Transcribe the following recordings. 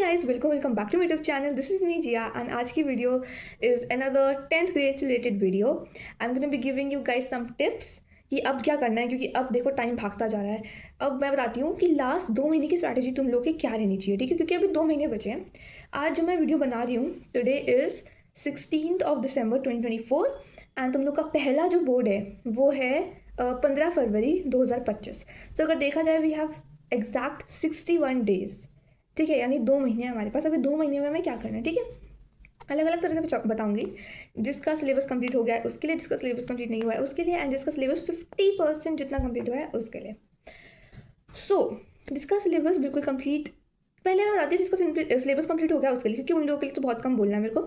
Guys, welcome back to my YouTube channel. This is me Jiya and आज की video is another 10th grade से related video. I am gonna be giving you guys some tips कि अब क्या करना है, क्योंकि अब देखो टाइम भागता जा रहा है। अब मैं बताती हूँ कि लास्ट 2 महीने की स्ट्रैटेजी तुम लोग की क्या रहनी चाहिए, ठीक है, क्योंकि अभी 2 महीने बचे हैं। आज जो मैं वीडियो बना रही हूँ, टुडे इज़ 16 दिसंबर 2024 एंड तुम लोग का पहला जो बोर्ड है वो है 15 फरवरी 2025। तो अगर देखा जाए वी हैव एग्जैक्ट 61 डेज, ठीक है, यानी 2 महीने हमारे पास। अभी 2 महीने में हमें क्या करना है, ठीक है, अलग अलग तरह से बताऊंगी। जिसका सिलेबस कंप्लीट हो गया है उसके लिए, जिसका सिलेबस कंप्लीट नहीं हुआ है उसके लिए, एंड जिसका सिलेबस 50% जितना कंप्लीट हुआ है उसके लिए। सो जिसका सिलेबस बिल्कुल कंप्लीट, पहले मैं बताती हूँ जिसका सिलेबस कंप्लीट हो गया उसके लिए, क्योंकि उन लोगों के लिए तो बहुत कम बोलना है मेरे को।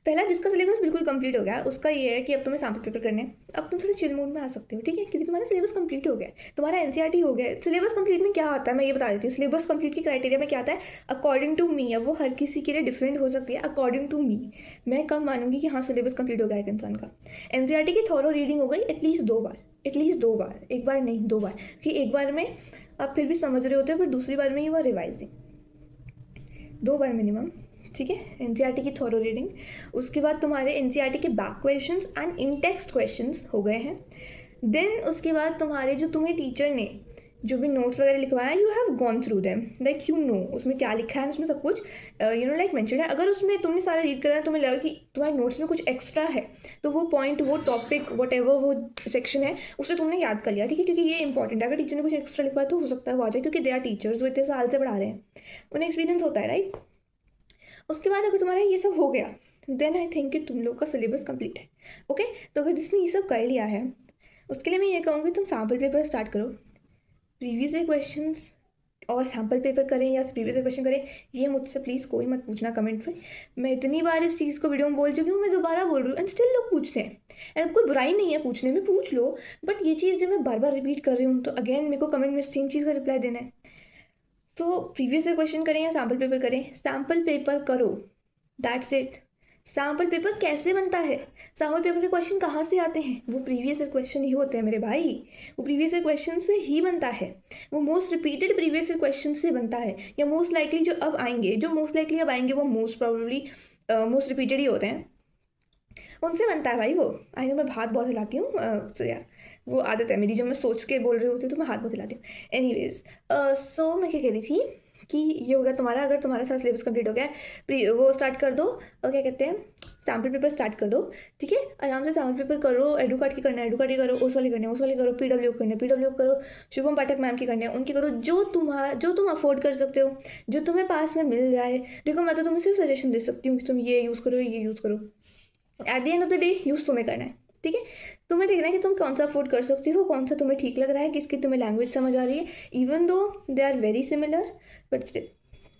पहला, जिसका सिलेबस बिल्कुल कंप्लीट हो गया उसका ये है कि अब तुम्हें सैम्पल पेपर करने हैं। अब तुम थोड़े चिल मूड में आ सकते हो, ठीक है, क्योंकि तुम्हारा सिलेबस कंप्लीट हो गया है, तुम्हारा एनसीईआरटी हो गया है। सिलेबस कंप्लीट में क्या आता है मैं ये बता देती हूँ। सिलेबस कंप्लीट की क्राइटेरिया में क्या आता है अकॉर्डिंग टू मी। अब वो हर किसी के लिए डिफरेंट हो सकती है। अकॉर्डिंग टू मी मैं कब मानूंगी कि हाँ सिलेबस कंप्लीट हो गया एक इंसान का। एनसीईआरटी की थॉरो रीडिंग हो गई एटलीस्ट 2 बार, एटलीस्ट 2 बार, एक बार नहीं 2 बार, क्योंकि एक बार में आप फिर भी समझ रहे होते हो, पर दूसरी बार में यू आर रिवाइजिंग। 2 बार मिनिमम, ठीक है, एनसीईआरटी की थॉरो रीडिंग। उसके बाद तुम्हारे एनसीईआरटी के back questions and in text questions हो गए हैं। देन उसके बाद तुम्हारे जो तुम्हें टीचर ने जो भी नोट्स वगैरह लिखवाया, you have gone through them, like you know उसमें क्या लिखा है, उसमें सब कुछ लाइक मेंशन है। अगर उसमें तुमने सारा रीड करा है, तुम्हें लगा कि तुम्हारे नोट्स में कुछ एक्स्ट्रा है, तो वो पॉइंट, वो टॉपिक, वट एवर वो सेक्शन है, उसे तुमने याद कर लिया, ठीक है, क्योंकि ये इंपॉर्टेंट है। अगर टीचर ने कुछ एक्स्ट्रा लिखवाया तो हो सकता है वो आ जाए, क्योंकि दे आर टीचर्स, वो इतने साल से पढ़ा रहे हैं, उन्हें एक्सपीरियंस होता है, राइट। उसके बाद अगर तुम्हारा ये सब हो गया, देन आई थिंक कि तुम लोग का सिलेबस कंप्लीट है। ओके, तो अगर जिसने ये सब कर लिया है उसके लिए मैं ये कहूँगी तुम सैम्पल पेपर स्टार्ट करो। प्रीवियस ईयर क्वेश्चंस और सैम्पल पेपर करें या प्रीवियस ईयर क्वेश्चन करें, ये मुझसे प्लीज़ कोई मत पूछना कमेंट में। मैं इतनी बार इस चीज़ को वीडियो में बोल चुकी हूँ, मैं दोबारा बोल रही हूँ, एंड स्टिल लोग पूछते हैं। एंड कोई बुराई नहीं है पूछने में, पूछ लो, बट ये चीज़ जब मैं बार बार रिपीट कर रही हूँ तो अगेन मेरे को कमेंट में सेम चीज़ का रिप्लाई देना है। तो प्रीवियस ईयर क्वेश्चन करें या सैम्पल पेपर करें, सैम्पल पेपर करो, दैट्स इट। सैम्पल पेपर कैसे बनता है, सैम्पल पेपर के क्वेश्चन कहाँ से आते हैं, वो प्रीवियस ईयर क्वेश्चन ही होते हैं मेरे भाई। वो प्रीवियस ईयर क्वेश्चन से ही बनता है, वो most repeated previous year question से बनता है, या मोस्ट लाइकली जो अब आएंगे, जो मोस्ट लाइकली अब आएंगे वो मोस्ट प्रोबेबली मोस्ट रिपीटेड ही होते हैं, उनसे बनता है भाई वो। आई नो मैं हाथ बहुत हिलाती हूँ, सो यार वो आदत है मेरी, जब मैं सोच के बोल रही होती हूँ तो मैं हाथ बहुत हिलाती हूँ। एनीवेज, सो मैं क्या कह रही थी कि ये हो गया तुम्हारा, अगर तुम्हारा सारा सिलेबस कंप्लीट हो गया है वो स्टार्ट कर दो, और क्या कहते हैं सैम्पल पेपर स्टार्ट कर दो, ठीक है, आराम से सैम्पल पेपर करो। एडू कार्ड की करना है एडू कार्ड की करो, उस वाली करनी है उस वाली करो, पीडब्ल्यू करना है पीडब्ल्यू करो, शुभम पाठक मैम की करनी है उनकी करो, जो तुम अफोर्ड कर सकते हो, जो तुम्हें पास में मिल जाए। देखो मैं तो तुम्हें सिर्फ सजेशन दे सकती हूँ कि तुम ये यूज़ करो, ये यूज़ करो, at the end of the day use तुम्हें करना है, ठीक है। तुम्हें देखना है कि तुम कौन सा अफोर्ड कर सकते हो, कौन सा तुम्हें ठीक लग रहा है, किसकी तुम्हें लैंग्वेज समझ आ रही है, even though they are very similar, but still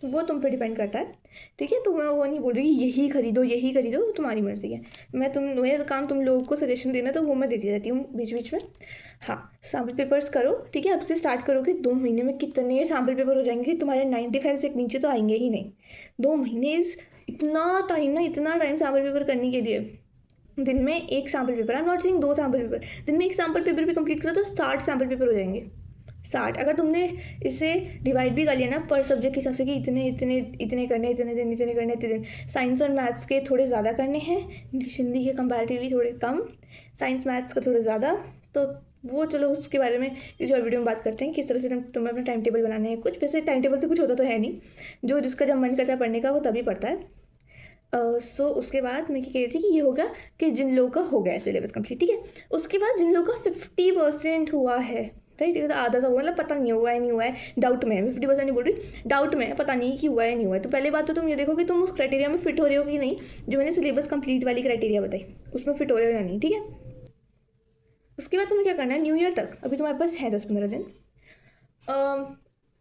वो तुम पे डिपेंड करता है, ठीक है। तो मैं वो नहीं बोल रही यही खरीदो यही खरीदो, तुम्हारी मर्जी है। मेरा काम तुम लोगों को सजेशन देना, तो वो मैं देती रहती हूँ बीच बीच में। हाँ, सैम्पल पेपर्स करो, ठीक है, अब से स्टार्ट करोगे 2 महीने में कितने सैम्पल पेपर हो जाएंगे तुम्हारे, 95 से नीचे तो आएंगे ही नहीं। 2 महीने इतना टाइम ना, इतना टाइम सैम्पल पेपर करने के लिए। दिन में एक sample paper, I am not saying 2 sample paper, दिन में एक सैम्पल पेपर भी कंप्लीट करो तो 60 सैम्पल पेपर हो जाएंगे। 60, अगर तुमने इसे डिवाइड भी कर लिया ना पर सब्जेक्ट के हिसाब से कि इतने इतने इतने करने, इतने दिन इतने करने, इतने दिन। साइंस और मैथ्स के थोड़े ज़्यादा करने हैं, इंग्लिश हिंदी के कंपैरेटिवली थोड़े कम, साइंस मैथ्स का थोड़ा ज़्यादा, तो वो चलो उसके बारे में किसी और वीडियो में बात करते हैं, किस तरह से तुम्हें अपना टाइम टेबल बनाना है। कुछ वैसे टाइम टेबल से कुछ होता तो है नहीं, जो जिसका जब मन करता है पढ़ने का वो तभी पढ़ता है। सो उसके बाद मैं क्या कह रही थी कि ये होगा कि जिन लोगों का हो गया है सिलेबस कंप्लीट, ठीक है, उसके बाद जिन लोगों का 50% हुआ है, राइट, तो आधा सा हुआ, मतलब पता नहीं हुआ है नहीं हुआ है, डाउट में है, 50% नहीं बोल रही, डाउट में है, पता नहीं कि हुआ है नहीं हुआ है। तो पहले बात तो तुम ये देखो कि तुम उस क्राइटेरिया में फिट हो रहे हो कि नहीं, जो मैंने सिलेबस कंप्लीट वाली क्राइटेरिया बताई उसमें फिट हो रहे हो या नहीं, ठीक है। उसके बाद तुम्हें क्या करना है, न्यू ईयर तक अभी तुम्हारे पास है 10-15 दिन,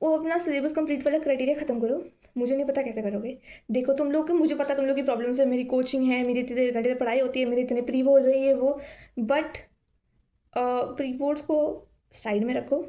वो अपना सिलेबस कंप्लीट वाला क्राइटेरिया ख़त्म करो। मुझे नहीं पता कैसे करोगे, देखो तुम लोग, मुझे पता तुम लोग की प्रॉब्लम्स है, मेरी कोचिंग है, मेरी इतने घंटे पढ़ाई होती है, मेरे इतने प्री बोर्ड्स है, ये वो, बट प्री बोर्ड्स को साइड में रखो,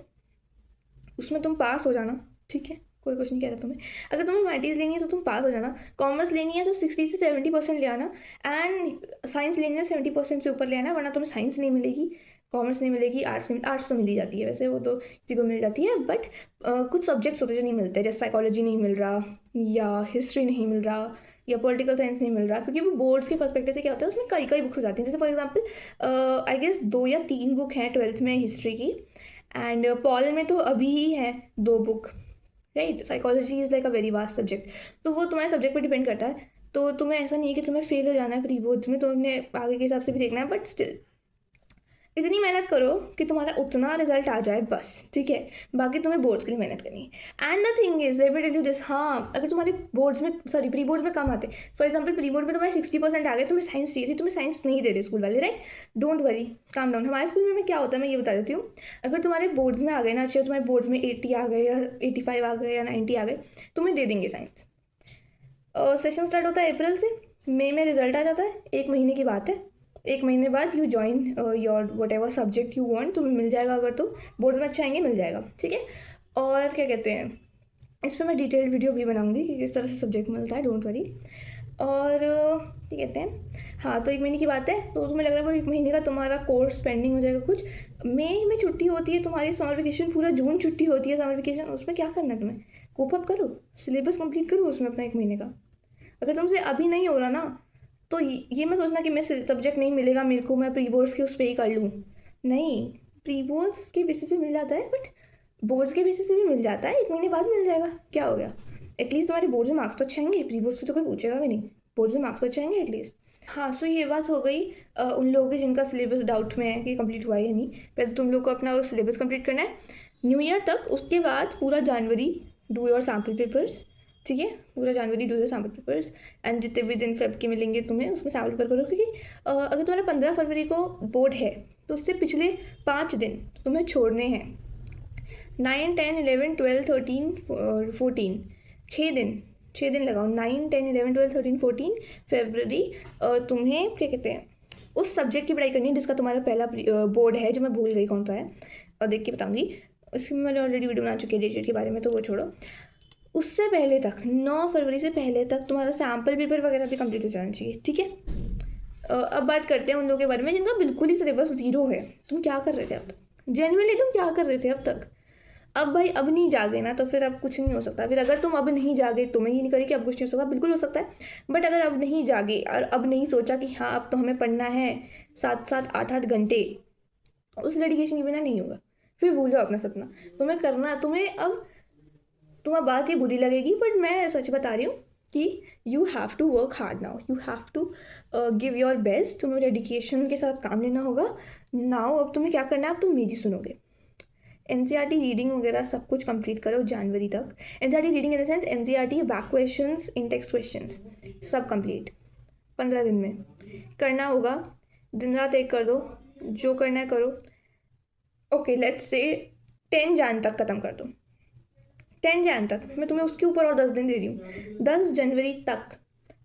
उसमें तुम पास हो जाना, ठीक है, कोई कुछ नहीं कहता तुम्हें। अगर तुम्हें ह्यूमैनिटीज़ लेनी है तो तुम पास हो जाना, कॉमर्स लेनी है तो 60 से 70% ले आना, एंड साइंस लेनी है 70% से ऊपर ले आना, वरना तुम्हें साइंस नहीं मिलेगी, कॉमर्स नहीं मिलेगी, आर्ट्स तो मिल ही जाती है, वैसे वो तो किसी को मिल जाती है, बट कुछ सब्जेक्ट्स होते हैं जो नहीं मिलते, जैसे साइकोलॉजी नहीं मिल रहा, या हिस्ट्री नहीं मिल रहा या पॉलिटिकल साइंस नहीं मिल रहा, क्योंकि वो बोर्ड्स के पर्सपेक्टिव से क्या होता है, उसमें कई कई बुक्स हो जाती हैं। जैसे फॉर एग्जांपल आई गेस 2 या 3 बुक हैं 12th में हिस्ट्री की, एंड पॉल में तो अभी ही हैं 2 book, right. Psychology is like a very vast subject, तो वो तुम्हारे सब्जेक्ट पर डिपेंड करता है। तो तुम्हें ऐसा नहीं है कि तुम्हें फेल हो जाना है प्री बोर्ड्स में, तो तुमने आगे के हिसाब से भी देखना है, बट स्टिल इतनी मेहनत करो कि तुम्हारा उतना रिजल्ट आ जाए बस, ठीक है। बाकी तुम्हें बोर्ड्स के लिए मेहनत करनी है। And the thing is let me tell you this, हाँ अगर तुम्हारे बोर्ड्स में सॉरी प्री बोर्ड्स में कम आते, फॉर एग्जांपल प्री बोर्ड में तुम्हारे 60% आ गए, तुम्हें साइंस चाहिए थी, तुम्हें साइंस नहीं दे रहे स्कूल वाले, right. Don't worry, calm down. हमारे स्कूल में क्या होता है मैं ये बता देती हूँ। अगर तुम्हारे बोर्ड्स में आ गए ना अच्छे, तुम्हारे बोर्ड्स में 80 आ गए या 85 आ गए या 90 आ गए, तुम्हें दे देंगे साइंस। सेशन स्टार्ट होता है अप्रैल से, मई में रिजल्ट आ जाता है, 1 महीने की बात है। 1 महीने बाद you join your what ever subject you want, तुम्हें मिल जाएगा, अगर तो बोर्ड्स में अच्छे आएंगे मिल जाएगा, ठीक है। और क्या कहते हैं, इस पर मैं डिटेल वीडियो भी बनाऊंगी कि किस तरह से सब्जेक्ट मिलता है, डोंट वरी। और क्या कहते हैं, हाँ तो 1 महीने की बात है, तो तुम्हें लग रहा है वो 1 महीने का तुम्हारा कोर्स पेंडिंग हो जाएगा कुछ। मई में छुट्टी होती है तुम्हारी, समर वेकेशन, पूरा जून छुट्टी होती है समर वेकेशन, उसमें क्या करना है तुम्हें, कोप अप करो, सिलेबस कंप्लीट करो उसमें अपना 1 महीने का। अगर तुमसे अभी नहीं हो रहा ना, तो ये मत सोचना कि मैं सब्जेक्ट नहीं मिलेगा मेरे को, मैं प्री बोर्ड्स के उस पर ही कर लूँ। नहीं, प्री बोर्ड्स के बेसिस पे मिल जाता है, बट बोर्ड्स के बेसिस पे भी मिल जाता है, 1 महीने बाद मिल जाएगा, क्या हो गया। एटलीस्ट तुम्हारे बोर्ड्स में मार्क्स तो अच्छे आएंगे, प्री बोर्ड्स पे तो कोई पूछेगा भी नहीं, बोर्ड्स में मार्क्स तो अच्छे आएंगे एटलीस्ट। हाँ सो ये बात हो गई उन लोगों की जिनका सिलेबस डाउट में है कि कंप्लीट हुआ है या नहीं। पहले तुम लोग को अपना सिलेबस कंप्लीट करना है न्यू ईयर तक, उसके बाद पूरा जनवरी डू योर सैम्पल पेपर्स, ठीक है। पूरा जनवरी do your sample papers, and जितने भी दिन फेब के मिलेंगे तुम्हें उसमें सैम्पल पेपर करो, क्योंकि अगर तुम्हारा 15 फरवरी को बोर्ड है तो उससे पिछले 5 दिन तुम्हें छोड़ने हैं। 9, 10, 11, 12, 13, 14, 6 दिन लगाओ। 9, 10, 11, 12, 13, 14 फरवरी तुम्हें क्या कहते हैं उस सब्जेक्ट की पढ़ाई करनी है जिसका तुम्हारा पहला बोर्ड है, जो मैं भूल गई कौन सा है, और देख के बताऊंगी। उसमें मैंने ऑलरेडी वीडियो बना चुकी है डेट के बारे में, तो वो छोड़ो। उससे पहले तक 9 फरवरी से पहले तक तुम्हारा सैम्पल पेपर वगैरह भी कंप्लीट हो जाना चाहिए, ठीक है। अब बात करते हैं उन लोगों के बारे में जिनका बिल्कुल ही सिलेबस जीरो है। तुम क्या कर रहे थे अब तक, जेन्युइनली तुम क्या कर रहे थे अब तक। अब भाई अब नहीं जागे ना तो फिर अब कुछ नहीं हो सकता। फिर अगर तुम अब नहीं जागे तो मैं ही नहीं करी कि अब कुछ नहीं हो सकता, बिल्कुल हो सकता है। बट अगर अब नहीं जागे और अब नहीं सोचा कि हाँ अब तो हमें पढ़ना है 7-7, 8-8 घंटे, उस डेडिकेशन के बिना नहीं होगा। फिर भूल जाओ अपना सपना, तुम्हें करना, तुम्हें अब तुम्हें बात ये बुरी लगेगी बट मैं सच बता रही हूँ कि you have to work hard now, you have to give your best. तुम्हें डेडिकेशन के साथ काम लेना होगा नाउ। अब तुम्हें क्या करना है, अब तुम मेरी सुनोगे। एनसीईआरटी रीडिंग वगैरह सब कुछ कंप्लीट करो जनवरी तक। NCERT reading in the sense NCERT back questions, in text questions सब कंप्लीट 15 दिन में करना होगा। दिन रात एक कर दो, जो करना है करो। ओके लेट्स से 10 जन तक ख़त्म कर दो। 10 जन तक, मैं तुम्हें उसके ऊपर और 10 दिन दे रही हूँ। 10 जनवरी तक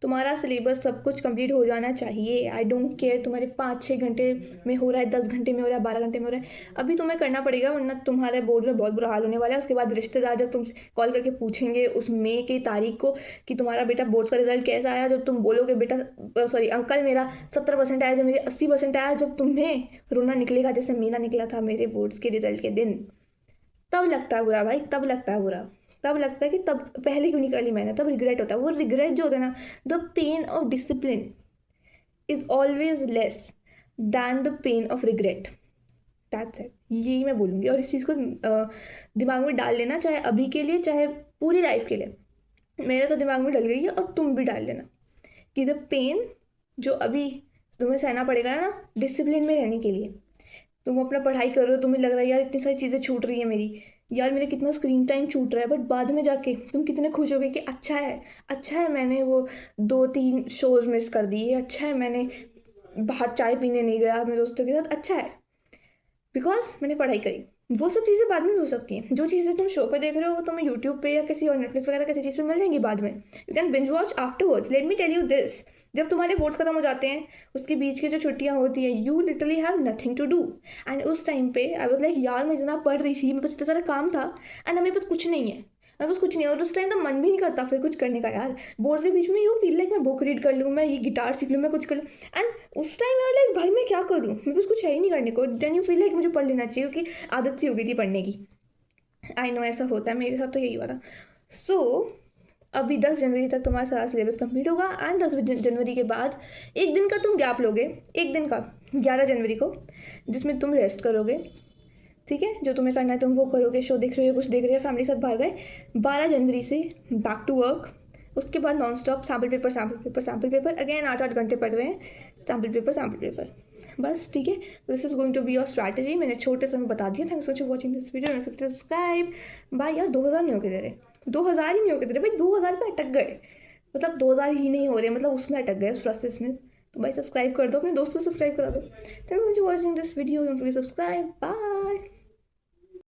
तुम्हारा सिलेबस सब कुछ कंप्लीट हो जाना चाहिए। आई डोंट केयर तुम्हारे 5-6 घंटे में हो रहा है, 10 घंटे में हो रहा है, 12 घंटे में हो रहा है, अभी तुम्हें करना पड़ेगा, वरना तुम्हारे बोर्ड में बहुत बुरा हाल होने वाला है। उसके बाद रिश्तेदार जब तुमसे कॉल करके पूछेंगे उस मई की तारीख को कि तुम्हारा बेटा बोर्ड्स का रिजल्ट कैसा आया, जब तुम बोलोगे बेटा सॉरी अंकल मेरा 70% आया, जब मेरे 80% आया, जब तुम्हें रोना निकलेगा जैसे मेरा निकला था मेरे बोर्ड्स के रिजल्ट के दिन, तब लगता है बुरा भाई, तब लगता है बुरा। तब लगता है कि तब पहले क्यों नहीं कर ली मैंने, तब रिग्रेट होता है। वो रिग्रेट जो होता है ना, the pain of discipline is always less than the pain of regret. That's it, यही मैं बोलूँगी। और इस चीज़ को दिमाग में डाल लेना, चाहे अभी के लिए चाहे पूरी लाइफ के लिए। मेरे तो दिमाग में डल गई है और तुम भी डाल लेना कि द पेन जो अभी तुम्हें सहना पड़ेगा ना डिसिप्लिन में रहने के लिए। तुम अपना पढ़ाई कर रहे हो, तुम्हें लग रहा है यार इतनी सारी चीज़ें छूट रही है मेरी, यार मेरा कितना स्क्रीन टाइम छूट रहा है, बट बाद में जाके तुम कितने खुश हो गए कि अच्छा है मैंने वो 2-3 शोज़ मिस कर दिए, अच्छा है मैंने बाहर चाय पीने नहीं गया अपने दोस्तों के साथ, अच्छा है बिकॉज मैंने पढ़ाई करी। वो सब चीज़ें बाद में भी हो सकती हैं। जो चीज़ें तुम शो पे देख रहे हो वो तुम्हें यूट्यूब पे या किसी और नेटफ्लिक्स वगैरह किसी चीज़ पे मिल जाएंगी बाद में। You can binge watch afterwards. Let me tell you this, जब तुम्हारे बोर्ड्स खत्म हो जाते हैं उसके बीच की जो छुट्टियां होती हैं, you literally have nothing to do. And उस टाइम पे आई वाज लाइक यार मैं इतना पढ़ रही थी, मेरे पास इतना सारा काम था एंड मेरे पास कुछ नहीं है, मेरे पास कुछ नहीं है। और उस टाइम तो मन भी नहीं करता फिर कुछ करने का यार। बोर्ड्स के बीच में यू फील लाइक मैं बुक रीड कर लूँ, मैं ये गिटार सीख लूँ, मैं कुछ कर लूँ। एंड उस टाइम यार लाइक भाई मैं क्या करूँ, मेरे पास कुछ है ही नहीं करने को। देन यू फील लाइक मुझे पढ़ लेना चाहिए क्योंकि आदत सी हो गई थी पढ़ने की। आई नो ऐसा होता है, मेरे साथ तो यही हुआ था। सो अभी 10 जनवरी तक तुम्हारा सारा सिलेबस कंप्लीट होगा एंड 10 जनवरी के बाद एक दिन का तुम गैप लोगे, एक दिन का 11 जनवरी को, जिसमें तुम रेस्ट करोगे, ठीक है, जो तुम्हें करना है तुम वो करोगे, शो देख रहे हो, कुछ देख रहे हो, फैमिली के साथ बाहर गए। 12 जनवरी से बैक टू वर्क, उसके बाद non stop sample paper sample paper sample paper, again 8-8 घंटे पढ़ रहे हैं, सैम्पल पेपर बस, ठीक है। This is going to be your strategy. मैंने छोटे से में बता दिया। Thanks for watching this video, subscribe. भाई यार 2000 नहीं होके दे रहे, 2000 ही नहीं होके दे रहे भाई, 2000 पे अटक गए, मतलब 2000 ही नहीं हो रहे, मतलब उसमें अटक गए उस प्रोसेस में। तो भाई सब्सक्राइब कर दो, अपने दोस्तों को सब्सक्राइब करा दो। Thanks for watching this video, don't forget subscribe, bye.